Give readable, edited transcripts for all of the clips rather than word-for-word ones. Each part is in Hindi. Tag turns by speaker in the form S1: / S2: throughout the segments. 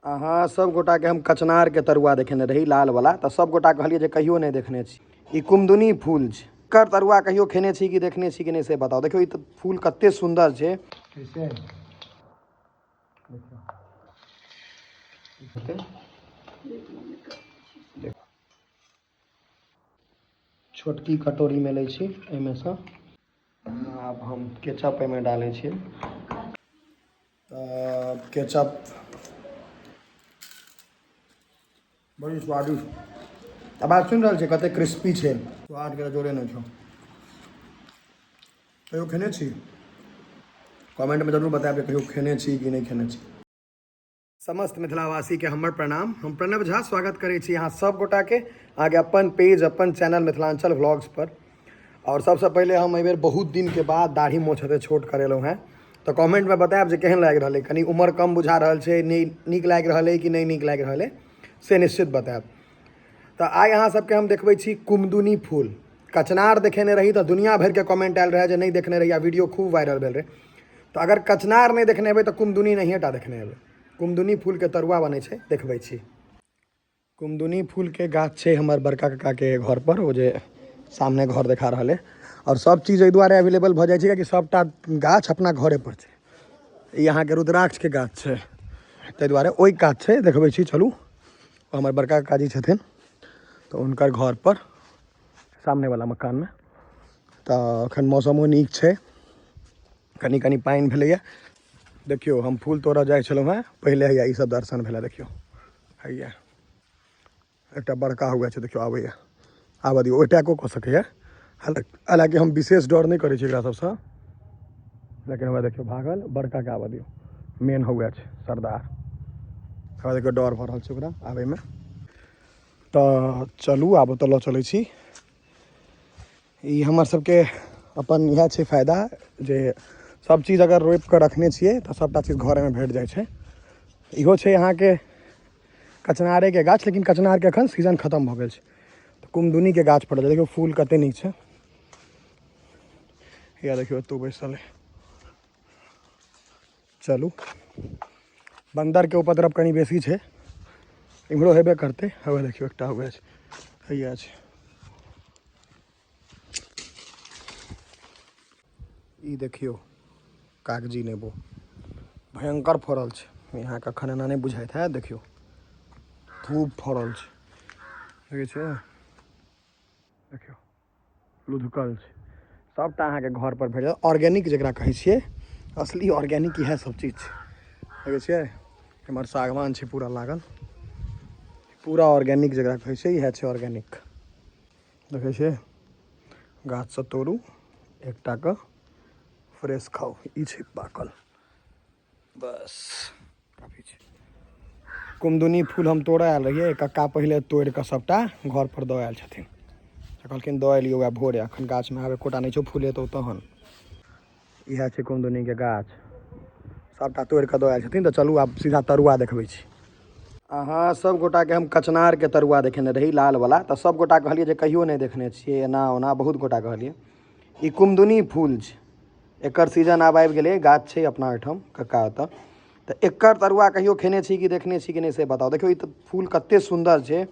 S1: अहाँ सब गोटा के हम कचनार के तरुआ देखेने रही लाल वाला, तो सब गोटा कहलिए जे कहियो नहीं देखने छी। ई कुमदुनी फूल छै, एकर तरुआ कहियो खेने छी कि देखने छी कि नहीं से बताओ। देखियो ई तो फूल कते सुंदर छै। कैसे छोटकी कटोरी में ले छी, एहिमे से अब हम केचप एहिमे डालै छी। केचप बड़ी स्वादिष्ट। आवाज सुनि रहल छै कते क्रिस्पी छै, स्वाद के जोरे नहीं छो। कहियो खेने छी? कमेंट में जरूर बताएब कहियो खेने छी कि नहीं खेने छी। समस्त मिथिलावासी के हमर प्रणाम। हम प्रणव झा स्वागत करै छी अहाँ सब गोटा के आगे अपन पेज अपन चैनल मिथिलांचल व्लॉग्स पर। और सबसे पहले हम एहि बेर बहुत दिन के बाद दाढ़ी मोछ हते छोट करेलहुँ हैं, तो कमेंट में बताएब जे केहन लागि रहल है। कनी उम्र कम बुझा रहल छै, नीक लागि रहल है कि नहीं नीक लागि रहल है से निश्चित बताएब। तो आइ अहाँ सबके हम देखबै छी कुमदुनी फूल। कचनार देखेने रही तो दुनिया भर के कमेंट आयल रहे जे नहीं देखने रही, वीडियो खूब वायरल भेल रहे। तो अगर कचनार नहीं देखने हेबै तो कुमदुनी नहीं टा देखने हेबै। कुमदुनी फूल के तरुआ बनै छै, देखबै छी। कुमदुनी फूल के गाछ छै हमर बड़का काका के घर पर, वो जे सामने घर देखा रहल है। और सब चीज एहि दुआरे अवेलेबल भ जाइ छै कि सबटा गाछ अपना घरे पर छै। ई अहाँ के रुद्राक्ष के गाछ छै, ताहि दुआरे ओहि कात छै, देखबै छी चलू। हमर बड़का काकाजी छथिन तो उनकर घर पर सामने वाला मकान में। तो अखन मौसमो नीक छै, कनी कनी पानि भेलैया। देखियो हम फूल तोड़ऽ जाइ छलहुँ हैं, पहले हैया ई सब दर्शन भेला। देखियो हैया एकटा बड़का हुआ छै, देखियो आबैया, आबऽ दियौ। अटैको कऽ सकैया, हालांकि हम विशेष डर नहीं करै छी एकरा सबसँ, लेकिन हमरा देखियो भागल। बड़का के आबऽ दियौ, मेन हुआ छै सरदार। हमरा देखियो डर भऽ रहल छै ओकरा आबै में। तो चलू आब ओतऽ लऽ चलै छी। ई हमर सबके अपन इएह छै फायदा जे सब चीज अगर रोपि कऽ रखने छियै तो सबटा चीज घरे में भेट जाइ छै। इहो छै अहाँके कचनारे के गाछ, लेकिन कचनार के एखन सीजन खत्म भऽ गेल छै। तो कुमदुनी के गाछ पर देखियो फूल कते नीक छै। या देखियो एतौ बैसल है। चलू, बंदर के उपद्रव कनी बेसी छै, इम्हरो हेबे करते। हवे देखियो एकटा हुए छै, हैया छै। ई देखियो कागजी नेबो भयंकर फड़ल छै। यहाँ के एखन एना नहीं बुझाइत है, देखियो खूब फड़ल छै, देखै छै। देखियो लुधकल छै, सबटा अहाँके घर पर भेट जायत। ऑर्गेनिक जकरा कहै छियै, असली ऑर्गेनिक इएह सब चीज छै, देखै छियै। एम्हर सागवान छै पूरा लागल, पूरा ऑर्गेनिक जकरा कहै छै इएह छै ऑर्गेनिक। देखै छियै, गाछसँ तोड़ू एकटा के फ्रेश खाओ। ई छै पाकल, बस काफी छै। कुमदुनी फूल हम तोड़ऽ आयल रहियै, कक्का पहिले तोड़ि कऽ सबटा घर पर दऽ आयल छथिन। कहलखिन दऽ एलियौ वएह भोरे, एखन गाछ में आब एकोटा नहीं छौ, फूलेतौ तहन। इएह छै कुमदुनी के गाछ, सबटा तोड़ि कऽ दऽ आयल छथिन। तो चलू आब सीधा तरुआ देखबै छी। अहाँ सब गोटा के हम कचनार के तरुआ देखेने रही लाल वाला, तो सब गोटा कहलिए जे कहियो नहीं देखने छियै, एना ओना बहुत गोटा कहलिए। ई कुमदुनी फूल छै, एकर सीजन आब आबि गेलै, गाछ छै अपना ओहिठाम कक्का ओतऽ। तो एकर तरुआ कहियो खेने छी कि देखने छी कि नहीं से बताओ। देखियो ई तो फूल कते सुंदर छै,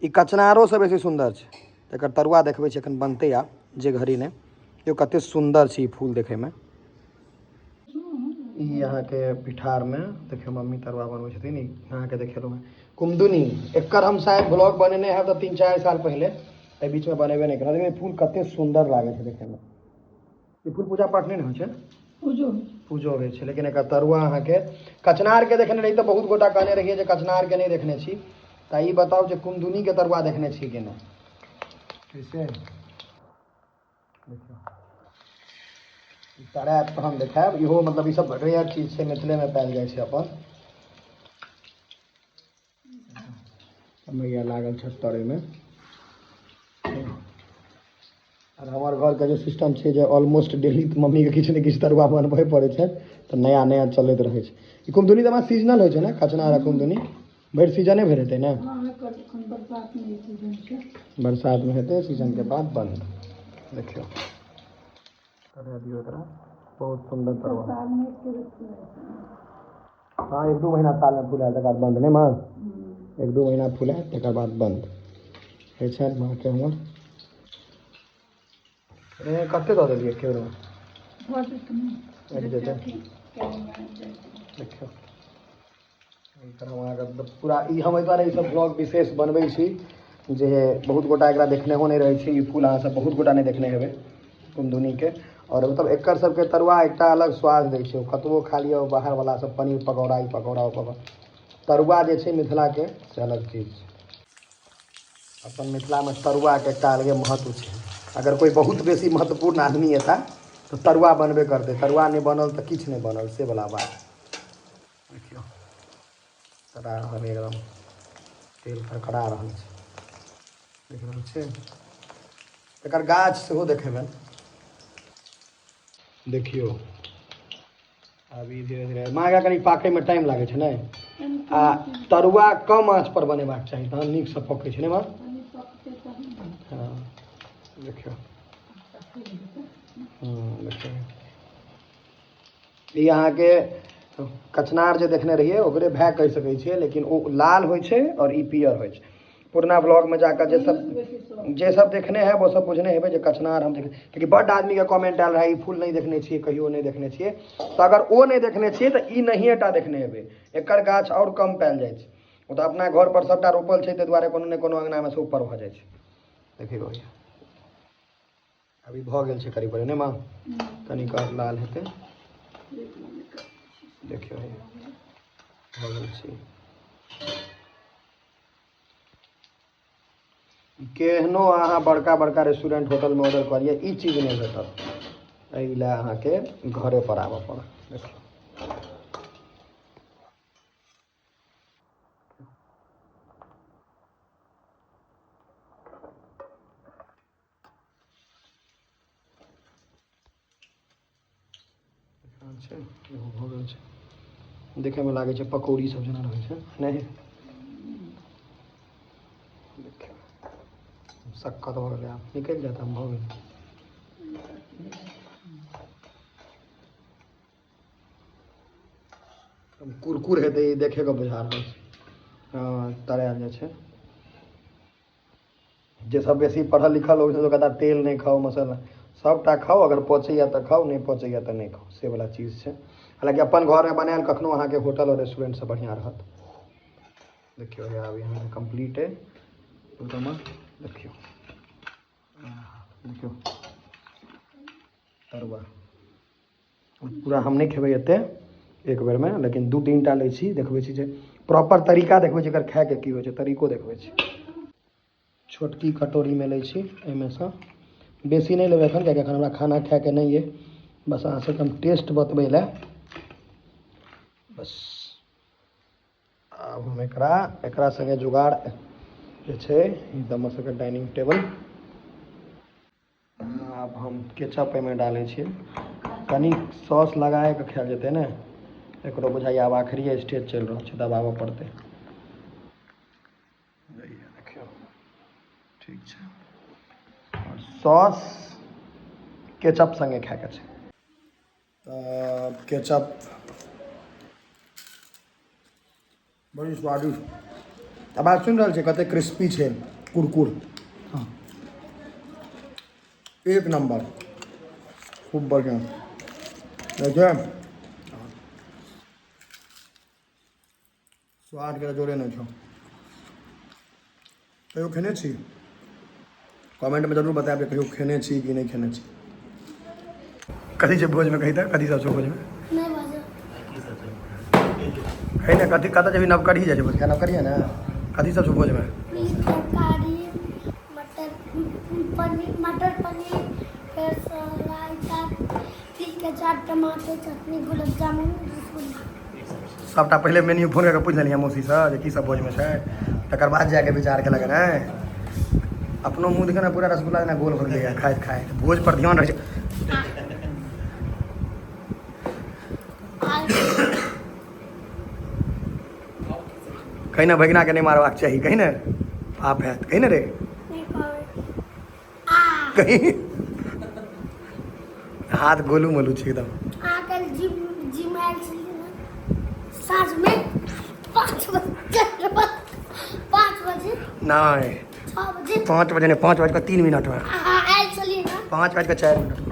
S1: ई कचनारो से बेसी सुंदर छै। तो एकर तरुआ देखबै छी, एखन बनतै आब जे घड़ी ने। देखियो कते सुंदर छै ई फूल देखे में। ई अहाँ के पिठार में देखियो मम्मी तरुआ बनबै छथिन। ई अहाँ के देखेलहुँ हैं कुमदुनी, एकर हम शायद ब्लॉग बनेने हैब तो 3-4 साल पहले, एहि बीच में बनेबे नहीं केलहुँ। लेकिन फूल कते सुंदर लागे छै देखे में। ई फूल पूजा पाठ नहीं ने होइ छै, पूजो होइ छै, लेकिन एकर तरुआ अहाँ के कचनार के देखने रही तो बहुत गोटा कहने रहिए जे कचनार के नहीं देखने छी। तो ई बताओ जे कुमदुनी के तरुआ देखने छी कि नहीं। कैसे देखियो तरैब तहन देखायब। इहो मतलब ई सब रेयर चीज छै, मिथिले में पायल जाइ छै अपन। मैया लागल छै तरै में। और हमार घर के जो सिस्टम छै जे ऑलमोस्ट डेली मम्मी के किछु ने किछु तरुआ बनबे पड़े छै, तो नया नया चलैत रहे छै। ई कुमदुनी तो सीजनल होइ छै ने, कचनार आ कुमदुनी भरि सीजने भरि हेतै ने। बरसात में हेतै, सीजन के बाद बंद। देखियो करा दियो एकरा, बहुत सुंदर तरुआ। हाँ 1-2 महीना साल में फूल तक बंद नहीं माँ 1-2 महीना फूल तक बाद बंद है माँ के हमर कते दऽ देलियै के देखियो पूरा हम एहि दुआरे सब ब्लॉग विशेष बनबै छी जे बहुत गोटा एकरा देखनेहो नहीं रहे छी फूल अहाँ सब बहुत गोटा नहीं देखने हेबै कुमदुनी के और मतलब एकर सबके तरुआ एकटा अलग स्वाद दै छै कतबो खा लियो बाहर वाला सब पनीर पकौड़ा तरुआ जे छै मिथिला के से अलग चीज अपन मिथिला में तरुआ के एकटा अलगे महत्व छै अगर कोई बहुत बेसी महत्वपूर्ण आदमी एता तो तरुआ बनबे करते तरुआ नहीं बनल तो किछु नहीं बनल से वाला बात देखियो कड़ा रहल एकदम तेल कड़ा रहल छै देख रहल छै एकर गाछ सेहो देखेबै देखियो अभी धीरे धीरे माँगा कनी पाकै में टाइम लागे छै ने आ तरुआ कम आँच पर बनेबाक चाही तहन नीक से पकै छै ने माँ हाँ देखियो देखियो ई अहाँके कचनार जे देखने रहिए ओकरे भाय कह सकै छियै लेकिन वो लाल होइ छै और ई पियर होइ छै पुरना ब्लॉग में जाकर जे सब देखने हैं वो सब बुझने हैं जे कचनार हम देख क्योंकि बड़ आदमी के कमेंट आयल रहा ई फूल नहीं देखने छियै कहियो नहीं देखने छियै तो अगर वो नहीं देखने छियै तो ई नहिएटा देखने हेबै एकर गाछ और कम पायल जाइ छै वो तो अपना घर पर सबटा रोपल छै ताहि दुआरे कोनो ने कोनो अंगना में से ऊपर भऽ जाइ छै देखियौ अभी भऽ गेल छै करीब ने माँ कनिक लाल हेतै देखियो भऽ गेल छै केहनो अहाँ बड़का बड़का रेस्टोरेंट होटल में ऑर्डर करिए ई चीज नहीं भेटत एहि लए अहाँके घरे पर आबऽ पड़त देखियो देखे में लागे छै पकौड़ी सब जेना रहै छै नहीं सक्कत भऽ गेलै आब निकलि जाता भऽ गेल कुरकुर हेतै ई देखे के बुझा रहल छै हाँ तरायल जाइ छै जे सब बेसी पढ़ल लिखल होइ छै तो कहता तेल नहीं खाओ मसाला सबटा खाओ अगर पचैया तो खाओ नहीं पचैया तो नहीं खाओ से वाला चीज छै हालांकि अपन घर में बनायल कखनो अहाँके होटल और रेस्टोरेंट से बढ़िया रहत देखियो आब यहाँ कंप्लीट है देखियो देखियो तरुआ पूरा हम नहीं खेबै एते एक बेर में लेकिन 2-3 टा लै छी देखबै छी जे प्रॉपर तरीका देखबै छी एकर खाय के की होइ छै तरीको देखबै छी छोटकी कटोरी में लै छी एहिमे से बेसी नहीं लेबै एखन कियाकि एखन हमरा खाना खाय के नहीं है बस अहाँ से हम टेस्ट बतबै लए बस अब हम एकरा संगे जुगाड़ जे छै एकदम से डाइनिंग टेबल अब हम केचप में डाले छियै कनी सॉस लगाए के खायल जेतै ने एकरो बुझाइए आब आखिरी स्टेज चल रहा है दबाबऽ पड़तै देखियो ठीक छै और सॉस केचप संगे खाए के छै केचप बड़ी स्वादिष्ट अब बात सुन रहल छै कते क्रिस्पी छै कुरकुर हाँ एक नंबर खूब बढ़िया देखिए स्वाद के जोड़े नहीं छो कहियो खेने छी कमेंट में जरूर बताएब कहियो खेने छी कि नहीं खेने छी कथी छै भोज में कही था कथी सब छै भोज में कही ना कथी कतऽ जेबी नवकड़ी जाइ छै भोज खाय नवकड़ी है ना कथी सब छै भोज में
S2: मटर पनीर फिर रायता तिल के चाट टमाटर चटनी गुलाब जामुन
S1: सबटा पहले मेन्यू फोन करके पूछ लेलियै मौसी से जे की सब भोज में छै तकर बाद जाके विचार केलक ने अपनो मुँह देखे ना पूरा रसगुल्ला जेना गोल भऽ गेलै खाइत खाइत भोज पर ध्यान रहै छै कहीं ना भगना के नहीं मारबाक चाहिए कहीं ना पाप है कहीं ना रे कहीं हाथ गोलू मोलू छै एकदम
S2: आकल जिम आयल छलियै ना साँझ
S1: नहीं
S2: 6 बजे
S1: 5 बजे नहीं, 5 बज के 3 मिनट में,
S2: हाँ आयल चलिए ना
S1: 5 बज के 4 मिनट में।